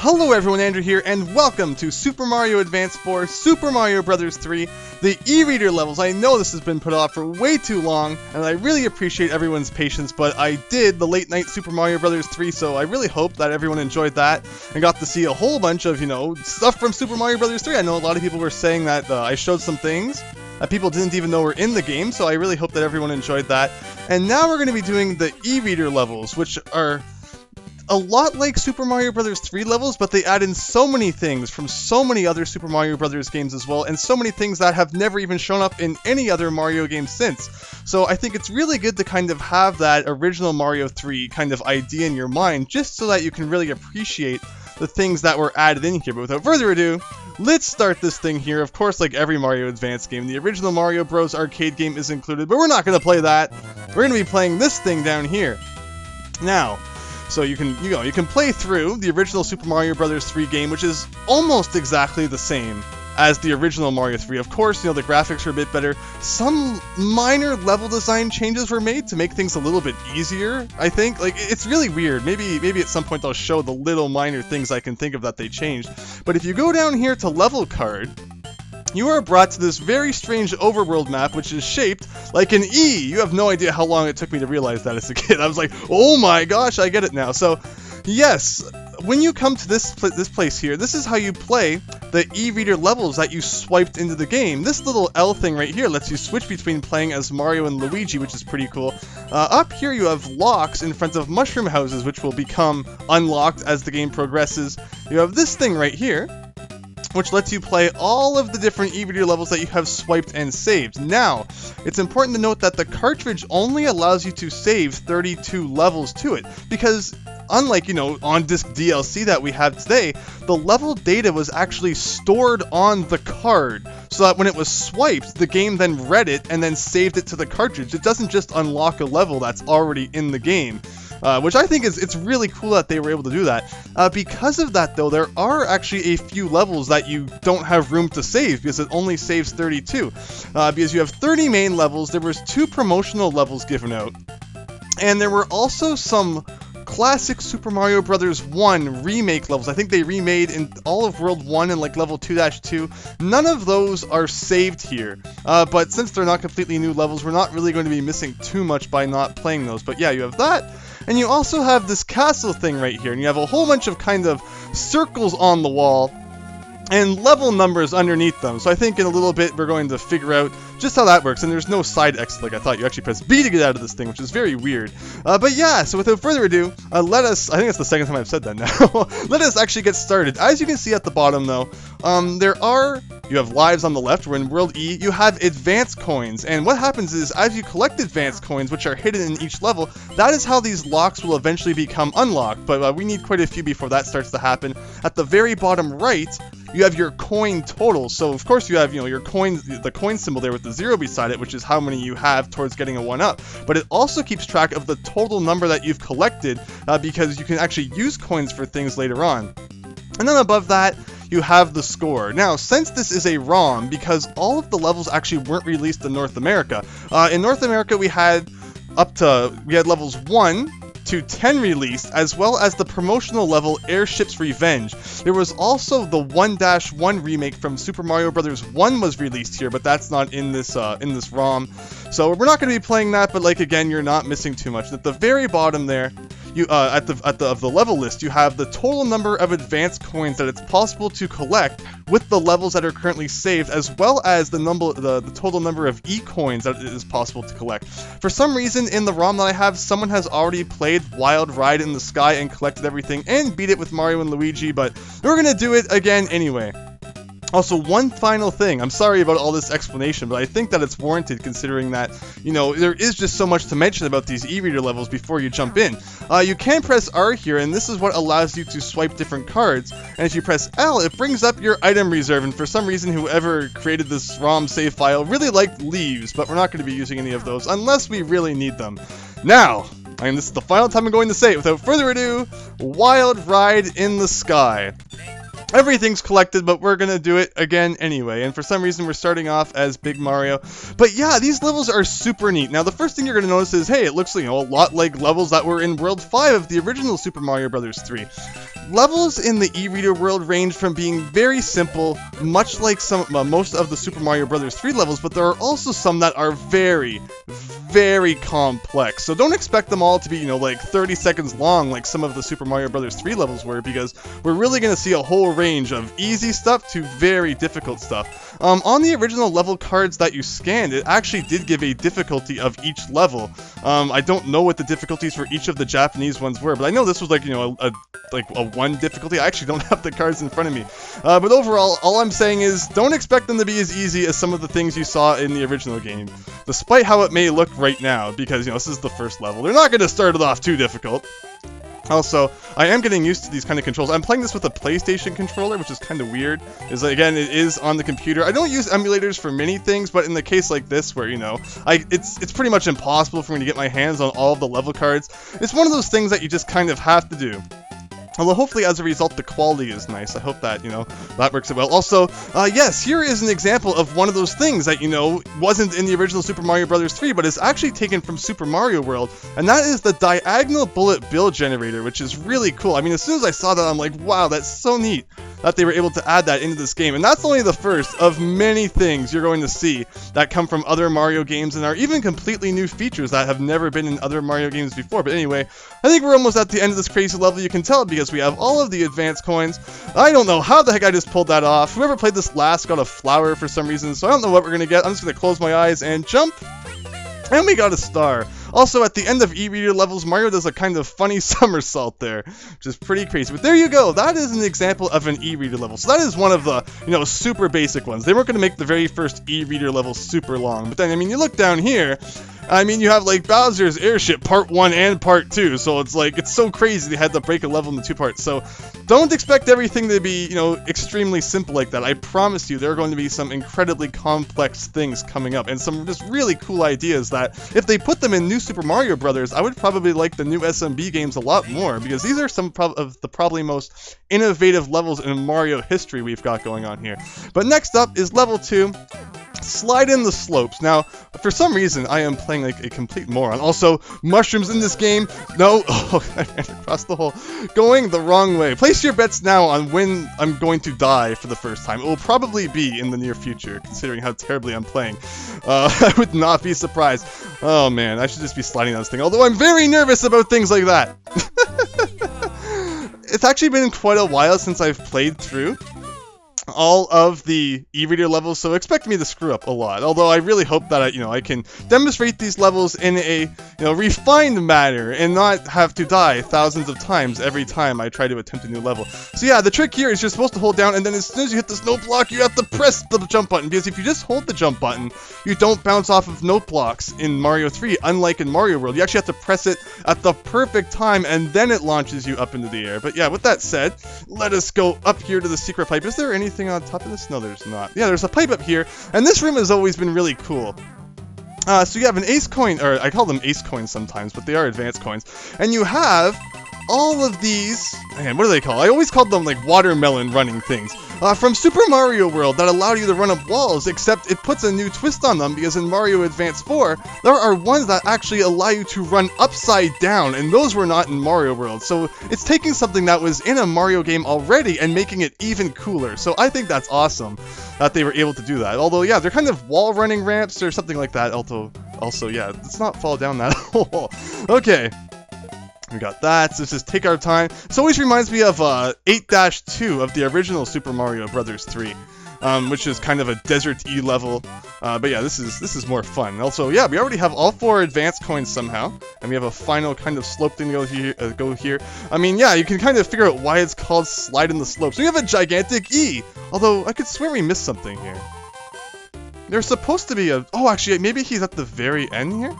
Hello everyone, Andrew here, and welcome to Super Mario Advance 4, Super Mario Bros. 3, the e-reader levels. I know this has been put off for way too long, and I really appreciate everyone's patience, but I did the late night Super Mario Bros. 3, so I really hope that everyone enjoyed that, and got to see a whole bunch of, stuff from Super Mario Bros. 3. I know a lot of people were saying that I showed some things that people didn't even know were in the game, so I really hope that everyone enjoyed that. And now we're going to be doing the e-reader levels, which are a lot like Super Mario Bros. 3 levels, but they add in so many things from so many other Super Mario Bros. Games as well, and so many things that have never even shown up in any other Mario game since. So I think it's really good to kind of have that original Mario 3 kind of idea in your mind, just so that you can really appreciate the things that were added in here. But without further ado, let's start this thing here. Of course, like every Mario Advance game, the original Mario Bros. Arcade game is included, but we're not going to play that. We're going to be playing this thing down here. Now, so you can play through the original Super Mario Bros. 3 game, which is almost exactly the same as the original Mario 3. Of course, the graphics are a bit better. Some minor level design changes were made to make things a little bit easier, I think. Like, it's really weird. Maybe at some point I'll show the little minor things I can think of that they changed. But if you go down here to level card, you are brought to this very strange overworld map, which is shaped like an E. You have no idea how long it took me to realize that as a kid. I was like, oh my gosh, I get it now. So, yes, when you come to this place here, this is how you play the e-reader levels that you swiped into the game. This little L thing right here lets you switch between playing as Mario and Luigi, which is pretty cool. Up here you have locks in front of mushroom houses, which will become unlocked as the game progresses. You have this thing right here, which lets you play all of the different e-reader levels that you have swiped and saved. Now, it's important to note that the cartridge only allows you to save 32 levels to it, because unlike, on-disc DLC that we have today, the level data was actually stored on the card, so that when it was swiped, the game then read it and then saved it to the cartridge. It doesn't just unlock a level that's already in the game. Which I think it's really cool that they were able to do that. Because of that, though, there are actually a few levels that you don't have room to save, because it only saves 32. Because you have 30 main levels, there was 2 promotional levels given out, and there were also some classic Super Mario Bros. 1 remake levels. I think they remade in all of World 1 and like level 2-2. None of those are saved here, but since they're not completely new levels, we're not really going to be missing too much by not playing those. But yeah, you have that. And you also have this castle thing right here, and you have a whole bunch of kind of circles on the wall and level numbers underneath them. So I think in a little bit we're going to figure out just how that works. And there's no side exit like I thought. You actually press B to get out of this thing, which is very weird. But yeah, so without further ado, I think it's the second time I've said that now. Let us actually get started. As you can see at the bottom though, you have lives on the left. We're in World E. You have advance coins. And what happens is, as you collect advance coins, which are hidden in each level, that is how these locks will eventually become unlocked. But we need quite a few before that starts to happen. At the very bottom right, you have your coin total. So of course you have, your coins, the coin symbol there with the 0 beside it, which is how many you have towards getting a 1-up. But it also keeps track of the total number that you've collected, because you can actually use coins for things later on. And then above that, you have the score. Now, since this is a ROM, because all of the levels actually weren't released in North America, in North America we had levels 1 to 10 released, as well as the promotional level Airship's Revenge. There was also the 1-1 remake from Super Mario Bros. 1 was released here, but that's not in this ROM. So we're not going to be playing that, but like again, you're not missing too much. At the very bottom there, of the level list, you have the total number of advanced coins that it's possible to collect with the levels that are currently saved, as well as the total number of E-coins that it is possible to collect. For some reason, in the ROM that I have, someone has already played Wild Ride in the Sky and collected everything and beat it with Mario and Luigi, but we're gonna do it again anyway. Also, one final thing. I'm sorry about all this explanation, but I think that it's warranted considering that, there is just so much to mention about these e-reader levels before you jump in. You can press R here, and this is what allows you to swipe different cards. And if you press L, it brings up your item reserve, and for some reason, whoever created this ROM save file really liked leaves, but we're not going to be using any of those unless we really need them. Now, and this is the final time I'm going to say it, without further ado, Wild Ride in the Sky. Everything's collected, but we're gonna do it again anyway, and for some reason we're starting off as Big Mario. But yeah, these levels are super neat. Now the first thing you're gonna notice is, hey, it looks, you know, a lot like levels that were in World 5 of the original Super Mario Bros. 3. Levels in the e-reader world range from being very simple, much like most of the Super Mario Bros. 3 levels, but there are also some that are very, very complex. So don't expect them all to be, you know, like 30 seconds long like some of the Super Mario Bros. 3 levels were, because we're really gonna see a whole range of easy stuff to very difficult stuff. On the original level cards that you scanned, it actually did give a difficulty of each level. I don't know what the difficulties for each of the Japanese ones were, but I know this was like, you know, a 1 difficulty. I actually don't have the cards in front of me. But overall, all I'm saying is don't expect them to be as easy as some of the things you saw in the original game, despite how it may look right now, because, you know, this is the first level. They're not going to start it off too difficult. Also, I am getting used to these kind of controls. I'm playing this with a PlayStation controller, which is kind of weird. Again, it is on the computer. I don't use emulators for many things, but in the case like this, where, you know, it's pretty much impossible for me to get my hands on all of the level cards. It's one of those things that you just kind of have to do. Although hopefully as a result the quality is nice. I hope that, you know, that works out well. Also, yes, here is an example of one of those things that, you know, wasn't in the original Super Mario Bros. 3, but is actually taken from Super Mario World, and that is the diagonal bullet bill generator, which is really cool. I mean, as soon as I saw that, I'm like, wow, that's so neat that they were able to add that into this game. And that's only the first of many things you're going to see that come from other Mario games and are even completely new features that have never been in other Mario games before. But anyway, I think we're almost at the end of this crazy level. You can tell because we have all of the advanced coins. I don't know how the heck I just pulled that off. Whoever played this last got a flower for some reason, so I don't know what we're going to get. I'm just going to close my eyes and jump. And we got a star. Also, at the end of e-reader levels, Mario does a kind of funny somersault there, which is pretty crazy. But there you go. That is an example of an e-reader level. So that is one of the, you know, super basic ones. They weren't going to make the very first e-reader level super long. But then, I mean, you look down here, I mean, you have, like, Bowser's Airship Part 1 and Part 2. So it's like, it's so crazy they had to break a level into 2 parts. So don't expect everything to be, you know, extremely simple like that. I promise you there are going to be some incredibly complex things coming up and some just really cool ideas that if they put them in New Super Mario Brothers, I would probably like the new SMB games a lot more, because these are some of the probably most innovative levels in Mario history we've got going on here. But next up is level 2. Slide in the slopes. Now, for some reason, I am playing like a complete moron. Also, mushrooms in this game. No, oh, I ran across the hole. Going the wrong way. Place your bets now on when I'm going to die for the first time. It will probably be in the near future, considering how terribly I'm playing. I would not be surprised. Oh man, I should just be sliding on this thing. Although I'm very nervous about things like that. It's actually been quite a while since I've played through all of the e-reader levels, so expect me to screw up a lot. Although I really hope that I can demonstrate these levels in a refined manner and not have to die thousands of times every time I try to attempt a new level. So yeah, the trick here is you're supposed to hold down, and then as soon as you hit this note block, you have to press the jump button, because if you just hold the jump button, you don't bounce off of note blocks in Mario 3, unlike in Mario World. You actually have to press it at the perfect time, and then it launches you up into the air. But yeah, with that said, let us go up here to the secret pipe. Is there anything on top of this? No, there's not. Yeah, there's a pipe up here, and this room has always been really cool. So you have an ace coin, or I call them ace coins sometimes, but they are advanced coins, and you have all of these, man, what are they called? I always called them like watermelon running things, from Super Mario World that allow you to run up walls, except it puts a new twist on them, because in Mario Advance 4, there are ones that actually allow you to run upside down, and those were not in Mario World. So it's taking something that was in a Mario game already and making it even cooler. So I think that's awesome that they were able to do that. Although, yeah, they're kind of wall running ramps or something like that. Also, yeah, let's not fall down that hole. Okay. We got that, so let's just take our time. This always reminds me of 8-2 of the original Super Mario Bros. 3, which is kind of a desert-y level. But yeah, this is more fun. Also, yeah, we already have all 4 advanced coins somehow, and we have a final kind of slope thing to go here. I mean, yeah, you can kind of figure out why it's called Slide in the Slope. So we have a gigantic E, although I could swear we missed something here. There's supposed to be oh, actually, maybe he's at the very end here?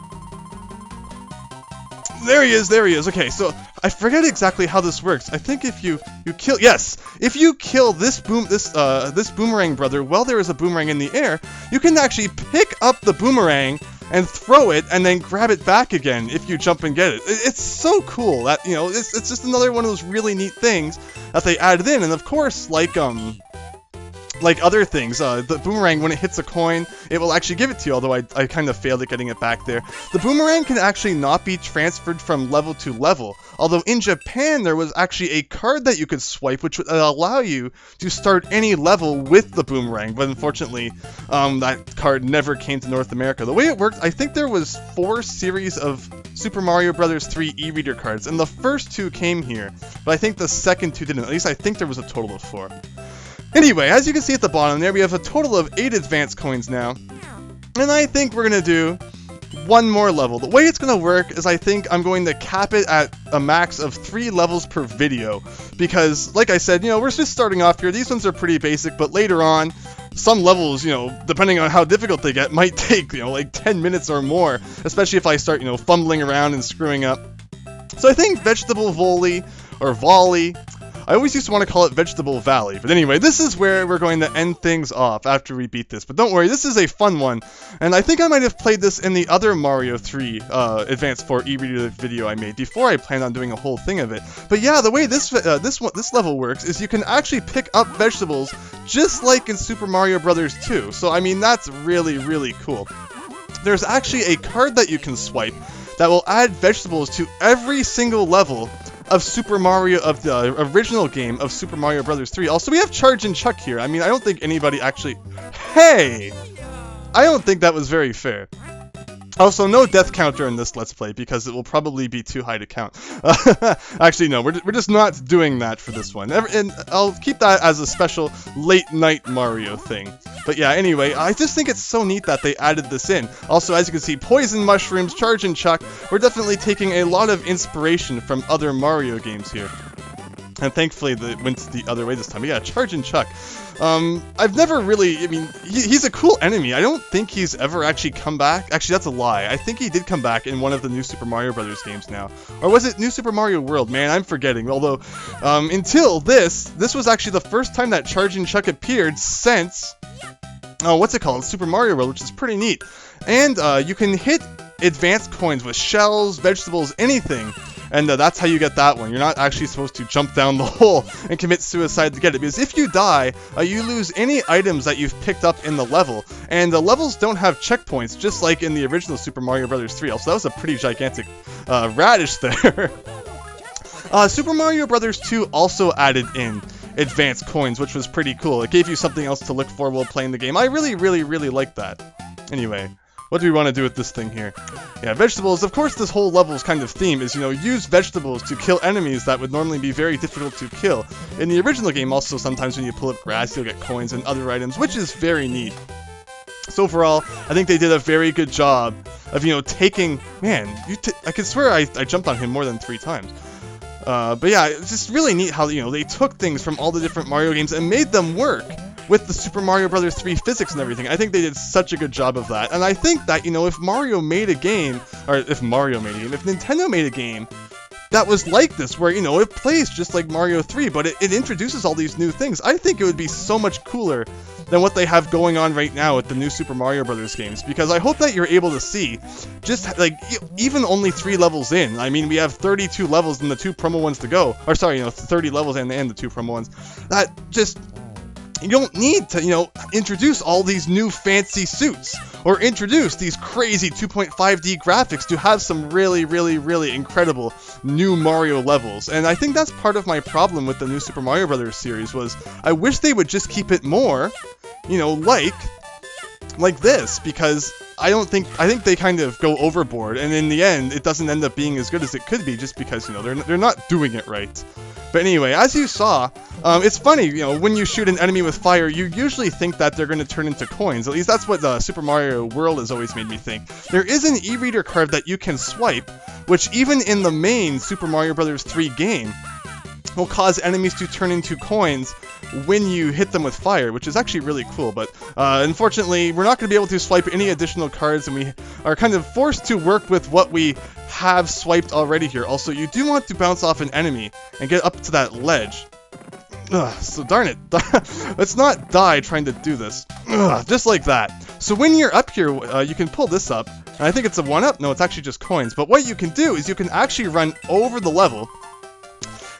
There he is. Okay, so I forget exactly how this works. I think if you kill, yes, if you kill this boomerang brother while there is a boomerang in the air, you can actually pick up the boomerang and throw it and then grab it back again if you jump and get it. It's so cool that, you know, it's just another one of those really neat things that they added in. And of course, like other things, the boomerang, when it hits a coin, it will actually give it to you, although I kind of failed at getting it back there. The boomerang can actually not be transferred from level to level, although in Japan there was actually a card that you could swipe which would allow you to start any level with the boomerang, but unfortunately that card never came to North America. The way it worked, I think there was 4 series of Super Mario Bros. 3 e-reader cards, and the first 2 came here, but I think the second 2 didn't. At least I think there was a total of 4. Anyway, as you can see at the bottom there, we have a total of 8 advanced coins now. And I think we're going to do one more level. The way it's going to work is I think I'm going to cap it at a max of 3 levels per video. Because, like I said, you know, we're just starting off here. These ones are pretty basic, but later on, some levels, you know, depending on how difficult they get, might take, you know, like 10 minutes or more. Especially if I start, you know, fumbling around and screwing up. So I think Vegetable Volley, or Volley, I always used to want to call it Vegetable Valley, but anyway, this is where we're going to end things off after we beat this. But don't worry, this is a fun one, and I think I might have played this in the other Mario 3 Advance 4 e-reader video I made before I planned on doing a whole thing of it. But yeah, the way this level works is you can actually pick up vegetables just like in Super Mario Bros. 2. So I mean, that's really, really cool. There's actually a card that you can swipe that will add vegetables to every single level of Super Mario, of the original game of Super Mario Bros. 3. Also, we have Charge and Chuck here. I mean, I don't think anybody actually... Hey! I don't think that was very fair. Also, no death counter in this Let's Play, because it will probably be too high to count. Actually, no, we're just not doing that for this one. And I'll keep that as a special late-night Mario thing. But yeah, anyway, I just think it's so neat that they added this in. Also, as you can see, Poison Mushrooms, Charge and Chuck, we're definitely taking a lot of inspiration from other Mario games here. And thankfully, it went the other way this time. But yeah, Charge and Chuck. I've never really, I mean, he's a cool enemy. I don't think he's ever actually come back. Actually, that's a lie. I think he did come back in one of the new Super Mario Bros. Games now. Or was it New Super Mario World? Man, I'm forgetting. Although, until this was actually the first time that Charge and Chuck appeared since, what's it called? Super Mario World, which is pretty neat. And, you can hit advanced coins with shells, vegetables, anything. And that's how you get that one. You're not actually supposed to jump down the hole and commit suicide to get it. Because if you die, you lose any items that you've picked up in the level. And the levels don't have checkpoints, just like in the original Super Mario Bros. 3. Also, that was a pretty gigantic radish there. Super Mario Bros. 2 also added in advanced coins, which was pretty cool. It gave you something else to look for while playing the game. I really, really, really liked that. Anyway. What do we want to do with this thing here? Yeah, vegetables. Of course, this whole level's kind of theme is, you know, use vegetables to kill enemies that would normally be very difficult to kill. In the original game, also, sometimes when you pull up grass, you'll get coins and other items, which is very neat. So overall, I think they did a very good job of, you know, taking... Man, I could swear I jumped on him more than 3 times. But yeah, it's just really neat how, you know, they took things from all the different Mario games and made them work with the Super Mario Bros. 3 physics and everything. I think they did such a good job of that. And I think that, you know, if Mario made a game, or if Nintendo made a game that was like this, where, you know, it plays just like Mario 3, but it introduces all these new things, I think it would be so much cooler than what they have going on right now with the new Super Mario Bros. Games, because I hope that you're able to see, just, like, even only 3 levels in, I mean, we have 32 levels and the 2 promo ones to go, or sorry, you know, 30 levels and the 2 promo ones, that just... You don't need to, you know, introduce all these new fancy suits or introduce these crazy 2.5D graphics to have some really, really, really incredible new Mario levels. And I think that's part of my problem with the new Super Mario Bros. Series was I wish they would just keep it more, you know, like this, because I think they kind of go overboard, and in the end, it doesn't end up being as good as it could be, just because, you know, they're not doing it right. But anyway, as you saw, it's funny, you know, when you shoot an enemy with fire, you usually think that they're going to turn into coins. At least that's what Super Mario World has always made me think. There is an e-reader card that you can swipe, which even in the main Super Mario Bros. 3 game, will cause enemies to turn into coins when you hit them with fire, which is actually really cool. But unfortunately, we're not going to be able to swipe any additional cards, and we are kind of forced to work with what we have swiped already here. Also, you do want to bounce off an enemy and get up to that ledge. Ugh, so darn it. Let's not die trying to do this. Ugh, just like that. So when you're up here, you can pull this up, And I think it's a 1-up. No, it's actually just coins. But what you can do is you can actually run over the level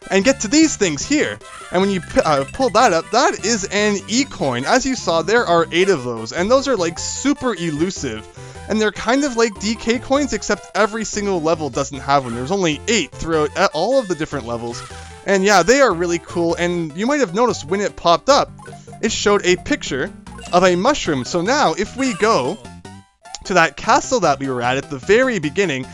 and get to these things here. And when you pull that up, that is an E-coin. As you saw, there are 8 of those, and those are like super elusive. And they're kind of like DK coins, except every single level doesn't have one. There's only 8 throughout all of the different levels. And yeah, they are really cool, and you might have noticed when it popped up, it showed a picture of a mushroom. So now, if we go to that castle that we were at the very beginning,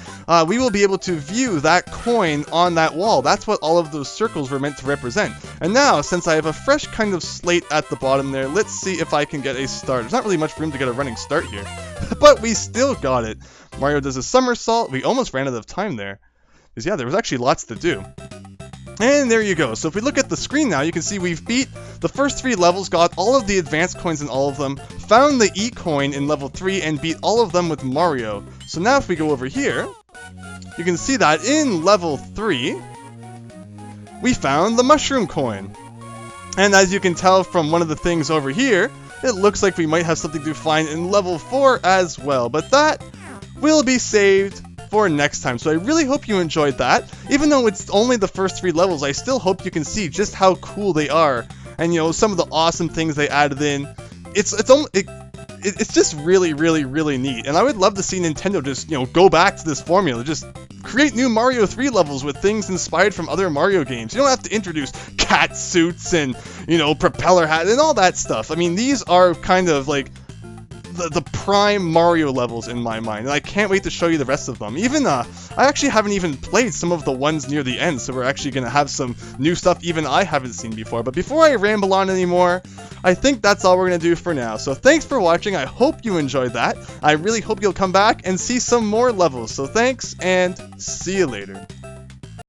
we will be able to view that coin on that wall. That's what all of those circles were meant to represent. And now, since I have a fresh kind of slate at the bottom there, let's see if I can get a start. There's not really much room to get a running start here, but we still got it. Mario does a somersault. We almost ran out of time there, because yeah, there was actually lots to do. And there you go. So if we look at the screen now, you can see we've beat the first 3 levels, got all of the advanced coins in all of them, found the E-coin in level 3, and beat all of them with Mario. So now if we go over here, you can see that in level 3, we found the mushroom coin. And as you can tell from one of the things over here, it looks like we might have something to find in level 4 as well. But that will be saved for next time. So I really hope you enjoyed that. Even though it's only the first 3 levels, I still hope you can see just how cool they are, and you know, some of the awesome things they added in. It's just really, really, really neat. And I would love to see Nintendo just, you know, go back to this formula, just create new Mario 3 levels with things inspired from other Mario games. You don't have to introduce cat suits and, you know, propeller hat and all that stuff. I mean, these are kind of like the prime Mario levels in my mind, and I can't wait to show you the rest of them. Even I actually haven't even played some of the ones near the end, so we're actually gonna have some new stuff even I haven't seen before. But before I ramble on anymore, I think that's all we're gonna do for now. So thanks for watching. I hope you enjoyed that. I really hope you'll come back and see some more levels. So thanks, and see you later.